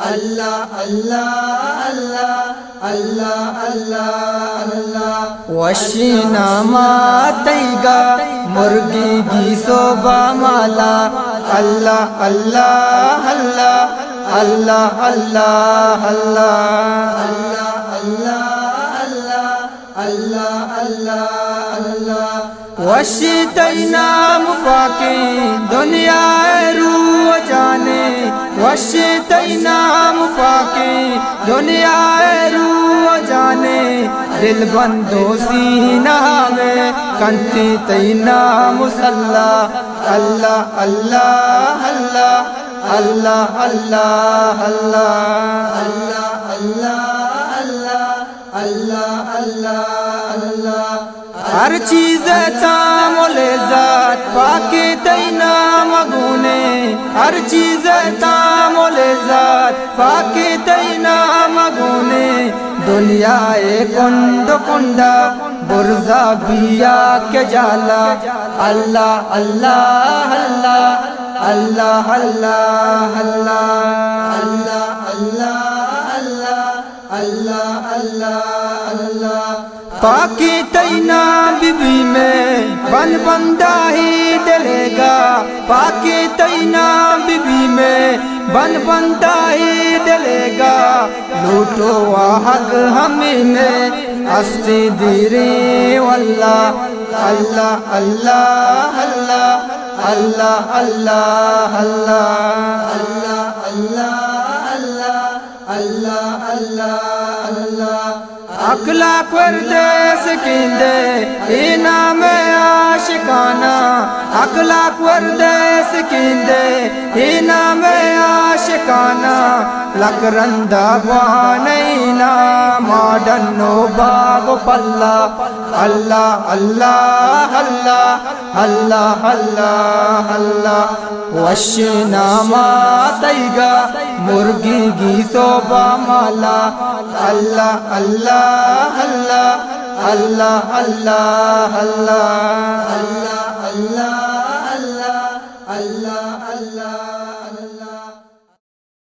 اللہ اللہ اللہ اللہ اللہ اللہ وشینا ماتیگا مرگی گی صوبہ مالا اللہ اللہ اللہ اللہ اللہ اللہ اللہ اللہ اللہ اللہ وشیتینا مفاقی دنیا روح جانے وشیتینا مفاقی دنیا روح جانے دل بندو سینہ میں کنتی تینا مسلح اللہ اللہ اللہ اللہ اللہ اللہ اللہ اللہ اللہ اللہ اللہ ہر چیز تام و لذات پاکی تینا مگونے ہر چیز تام و لذات پاکی تینا مگونے دنیا کند کنڈا برزا بیا کے جالا اللہ اللہ اللہ اللہ اللہ اللہ اللہ اللہ اللہ اللہ اللہ پاکی تینا بی بی میں بن بندہ ہی دلے گا پاکی تینا بی بی میں بن بندہ ہی دلے گا لوٹو حق ہمیں میں ہستی دیری واللہ اللہ اللہ اللہ اللہ اللہ اللہ اللہ اللہ اللہ اللہ اللہ اخلاق پردیس کیندے انعام عاشقانہ اخلاق پردیس کیندے انعام عاشقانہ لکرندہ بانینا ماڈنو باغ پلا اللہ اللہ اللہ اللہ اللہ اللہ وشنا ماتیگا مرگی گی صوبہ مالا اللہ اللہ اللہ اللہ اللہ اللہ اللہ